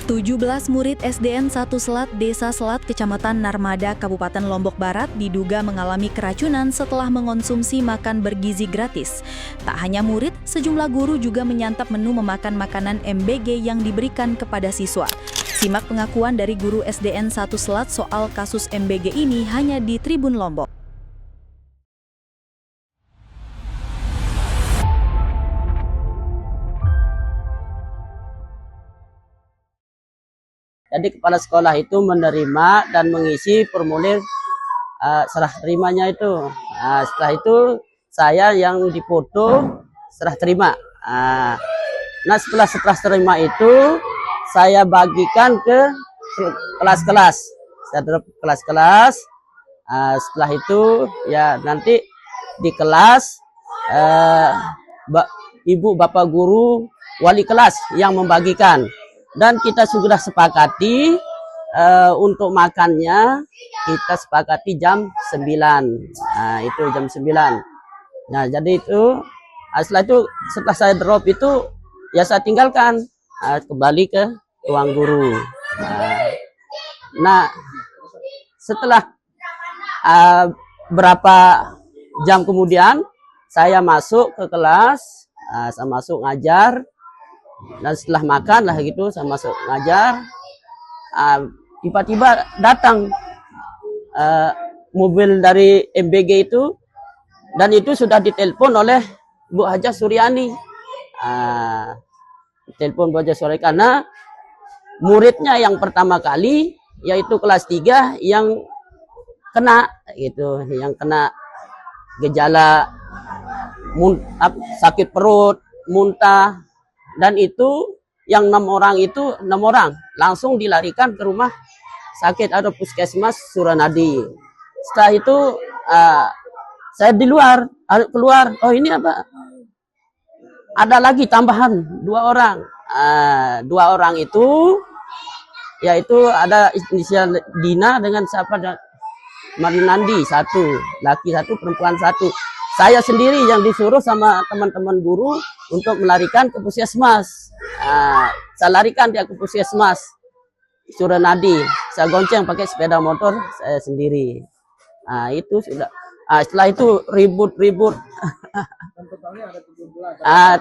17 murid SDN 1 Selat, Desa Selat, Kecamatan Narmada, Kabupaten Lombok Barat diduga mengalami keracunan setelah mengonsumsi makan bergizi gratis. Tak hanya murid, sejumlah guru juga menyantap menu memakan makanan MBG yang diberikan kepada siswa. Simak pengakuan dari guru SDN 1 Selat soal kasus MBG ini hanya di Tribun Lombok. Jadi kepala sekolah itu menerima dan mengisi formulir serah terimanya itu. Setelah itu saya yang dipoto serah terima. Nah setelah terima itu saya bagikan ke kelas-kelas. Saya drop kelas-kelas. Setelah itu ya nanti di kelas ibu bapak guru wali kelas yang membagikan. Dan kita sudah sepakati untuk makannya kita sepakati jam 9. Nah, itu jam 9. Nah, jadi itu setelah saya drop itu ya saya tinggalkan kembali ke ruang guru. Nah, setelah berapa jam kemudian saya masuk ke kelas, saya masuk ngajar. Dan setelah makan lah gitu saya masuk ngajar, tiba-tiba datang mobil dari MBG itu, dan itu sudah ditelepon oleh Bu Haja Suryani. Telepon Bu Haja Suryani karena muridnya yang pertama kali yaitu kelas 3 yang kena gitu, yang kena gejala sakit perut, muntah. Dan itu yang 6 orang langsung dilarikan ke rumah sakit atau puskesmas Suranadi. Setelah itu saya di luar, keluar, oh ini apa? Ada lagi tambahan 2 orang. 2 orang itu yaitu ada inisial Dina dengan siapa? Marinandi 1, laki 1, perempuan 1. Saya sendiri yang disuruh sama teman-teman guru untuk melarikan ke puskesmas. Saya larikan dia ke puskesmas Suranadi. Saya gonceng pakai sepeda motor saya sendiri. Itu sudah. Setelah itu ribut-ribut.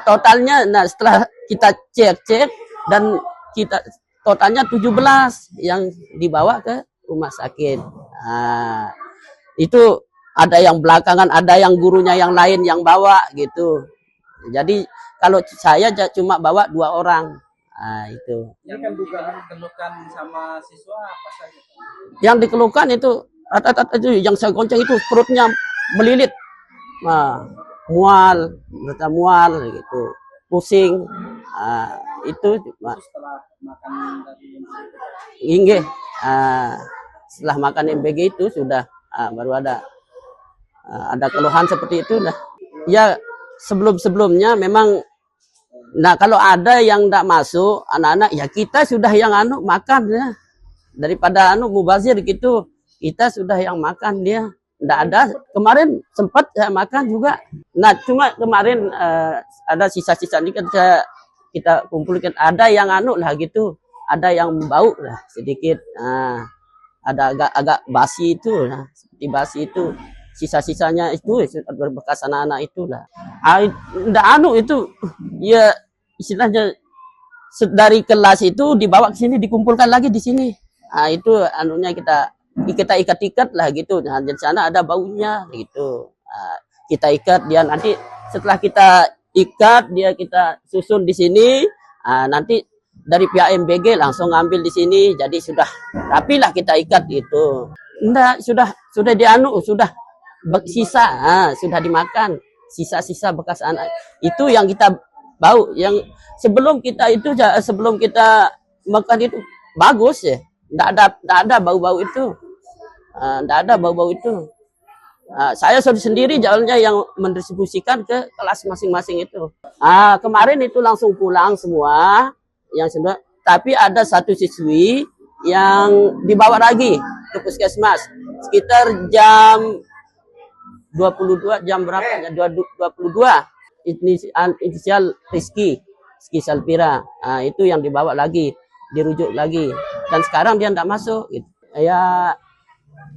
Totalnya, nah setelah kita cek dan kita totalnya 17 yang dibawa ke rumah sakit. Itu ada yang belakangan, ada yang gurunya yang lain yang bawa gitu. Jadi kalau saya cuma bawa 2 orang. Itu. Yang kan dikeluhkan sama siswa apa saja? Yang dikeluhkan itu yang saya gonceng itu perutnya melilit. Mual gitu. Pusing. Itu setelah makan dari inggih. Setelah makan MBG itu sudah baru ada keluhan seperti itu lah. Ya sebelumnya memang, nah kalau ada yang tidak masuk anak-anak ya kita sudah yang makan ya, daripada mubazir gitu, kita sudah yang makan dia. Tidak ada, kemarin sempat saya makan juga. Nah cuma kemarin ada sisa-sisa ini kan kita kumpulkan, ada yang lah gitu, ada yang bau lah sedikit. Ada agak basi itu, seperti basi itu. Sisa-sisanya itu berbekas anak-anak itulah. Ndak itu ya istilahnya dari kelas itu dibawa ke sini, dikumpulkan lagi di sini. Itu kita ikat-ikat lah gitu. Nah, di sana ada baunya gitu. Kita ikat dia, nanti setelah kita ikat dia kita susun di sini. Nanti dari pihak MBG langsung ngambil di sini. Jadi sudah rapilah kita ikat gitu. Ndak sudah sudah sisa, sudah dimakan, sisa-sisa bekas anak itu yang kita bau. Yang sebelum kita makan itu bagus ya, tidak ada bau-bau itu, saya sendiri jalannya yang mendistribusikan ke kelas masing-masing itu. Kemarin itu langsung pulang semua yang sudah, tapi ada 1 siswi yang dibawa lagi ke puskesmas sekitar jam 22, jam berapa? 22. Inisial Rizky Salpira. Itu yang dibawa lagi. dirujuk lagi. Dan sekarang dia tidak masuk. Gitu. Ya,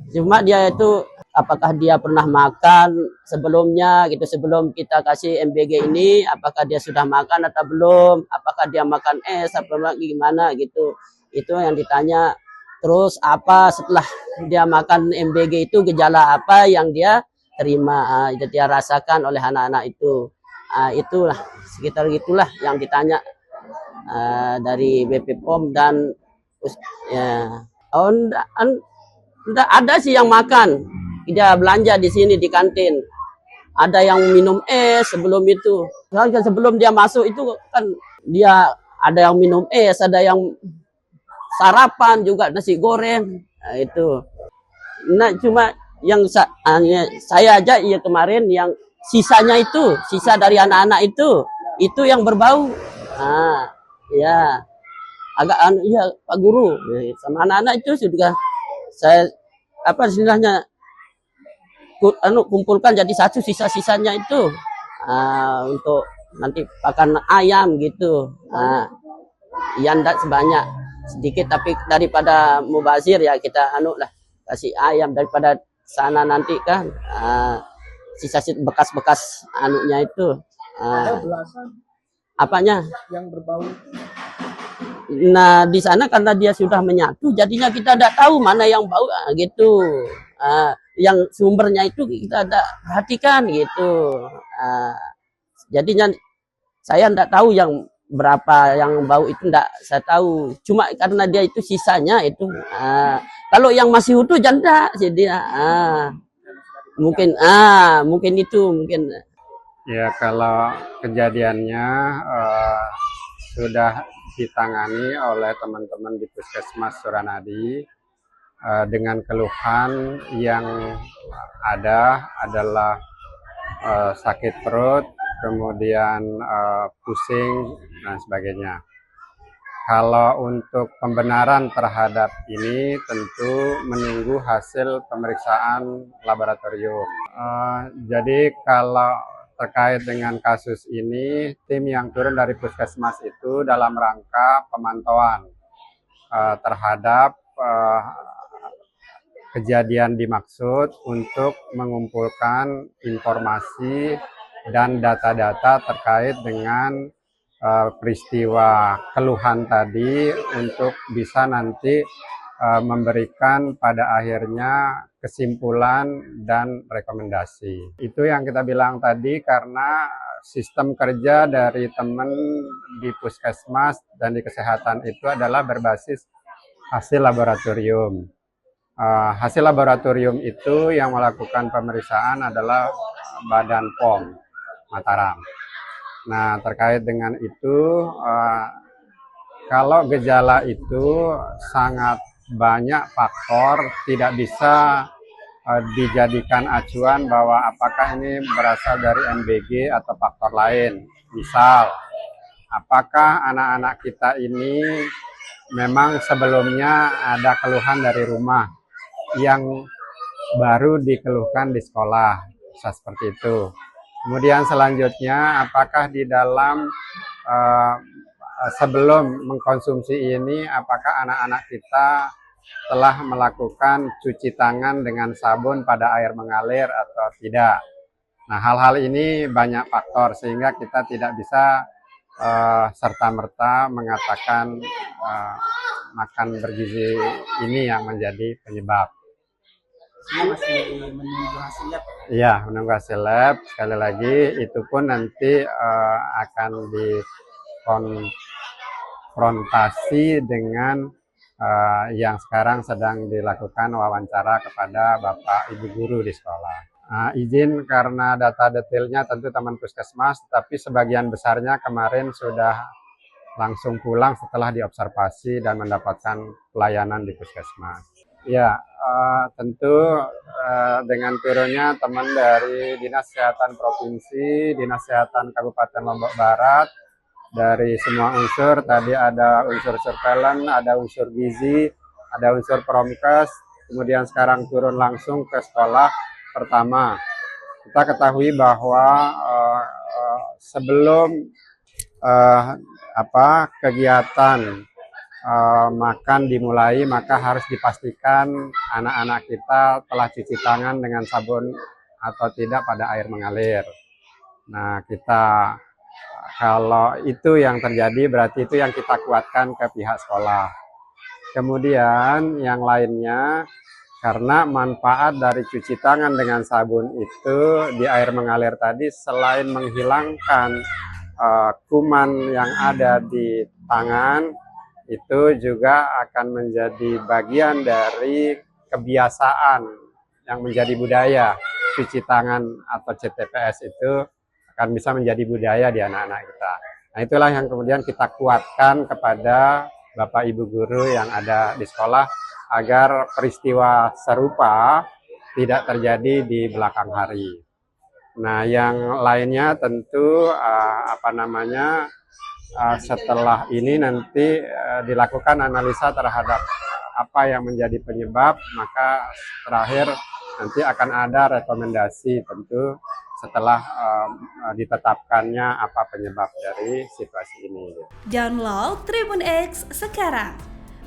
cuma dia itu apakah dia pernah makan sebelumnya gitu, sebelum kita kasih MBG ini, apakah dia sudah makan atau belum, apakah dia makan es atau gimana gitu, itu yang ditanya. Terus apa setelah dia makan MBG itu, gejala apa yang dia terima, dia rasakan oleh anak-anak itu. Itulah sekitar gitulah yang ditanya dari BP POM dan ya. Oh, enggak ada sih yang makan. Dia belanja di sini di kantin. Ada yang minum es sebelum itu. Kan sebelum dia masuk itu kan dia ada yang minum es, ada yang sarapan juga nasi goreng. Nah, itu. Nah, cuma yang saya aja ya kemarin yang sisanya itu, sisa dari anak-anak itu yang berbau. Nah, ya agak ya Pak Guru sama anak-anak itu sudah saya istilahnya kumpulkan jadi satu, sisa-sisanya itu untuk nanti pakan ayam gitu. Ya enggak sebanyak, sedikit, tapi daripada mubazir ya kita lah kasih ayam daripada sana nanti kan sisa bekas-bekas itu. Ada belasan Apanya? yang berbau. Nah, di sana karena dia sudah menyatu, jadinya kita tidak tahu mana yang bau gitu. Yang sumbernya itu kita tidak perhatikan gitu. Jadinya saya tidak tahu yang berapa yang bau itu, tidak saya tahu. Cuma karena dia itu sisanya itu. Kalau yang masih utuh janda, jadi mungkin itu mungkin. Ya, kalau kejadiannya sudah ditangani oleh teman-teman di Puskesmas Suranadi dengan keluhan yang ada adalah sakit perut, kemudian pusing dan sebagainya. Kalau untuk pembenaran terhadap ini tentu menunggu hasil pemeriksaan laboratorium. Jadi kalau terkait dengan kasus ini, tim yang turun dari Puskesmas itu dalam rangka pemantauan terhadap kejadian dimaksud untuk mengumpulkan informasi dan data-data terkait dengan peristiwa keluhan tadi untuk bisa nanti memberikan pada akhirnya kesimpulan dan rekomendasi. Itu yang kita bilang tadi, karena sistem kerja dari teman di Puskesmas dan di kesehatan itu adalah berbasis hasil laboratorium. Hasil laboratorium itu yang melakukan pemeriksaan adalah Badan POM Mataram. Nah, terkait dengan itu, kalau gejala itu sangat banyak faktor, tidak bisa dijadikan acuan bahwa apakah ini berasal dari MBG atau faktor lain. Misal, apakah anak-anak kita ini memang sebelumnya ada keluhan dari rumah yang baru dikeluhkan di sekolah, bisa seperti itu. Kemudian selanjutnya, apakah di dalam sebelum mengkonsumsi ini, apakah anak-anak kita telah melakukan cuci tangan dengan sabun pada air mengalir atau tidak. Nah, hal-hal ini banyak faktor sehingga kita tidak bisa serta-merta mengatakan makan bergizi ini yang menjadi penyebab. Masih menunggu hasil lab. Iya, menunggu hasil lab. Sekali lagi, itu pun nanti akan dikonfrontasi dengan yang sekarang sedang dilakukan wawancara kepada Bapak Ibu Guru di sekolah. Izin karena data detailnya tentu teman Puskesmas, tapi sebagian besarnya kemarin sudah langsung pulang setelah diobservasi dan mendapatkan pelayanan di Puskesmas. Ya, tentu dengan turunnya teman dari Dinas Kesehatan Provinsi, Dinas Kesehatan Kabupaten Lombok Barat, dari semua unsur, tadi ada unsur surveillance, ada unsur gizi, ada unsur promkes, kemudian sekarang turun langsung ke sekolah pertama. Kita ketahui bahwa sebelum kegiatan makan dimulai, maka harus dipastikan anak-anak kita telah cuci tangan dengan sabun atau tidak pada air mengalir. Nah, kalau itu yang terjadi, berarti itu yang kita kuatkan ke pihak sekolah. Kemudian yang lainnya, karena manfaat dari cuci tangan dengan sabun itu di air mengalir tadi, selain menghilangkan kuman yang ada di tangan, itu juga akan menjadi bagian dari kebiasaan yang menjadi budaya. Cuci tangan atau CTPS itu akan bisa menjadi budaya di anak-anak kita. Nah, itulah yang kemudian kita kuatkan kepada Bapak Ibu guru yang ada di sekolah agar peristiwa serupa tidak terjadi di belakang hari. Nah, yang lainnya tentu setelah ini nanti dilakukan analisa terhadap apa yang menjadi penyebab, maka terakhir nanti akan ada rekomendasi tentu setelah ditetapkannya apa penyebab dari situasi ini. Download Tribun X sekarang,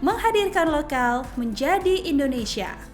menghadirkan lokal menjadi Indonesia.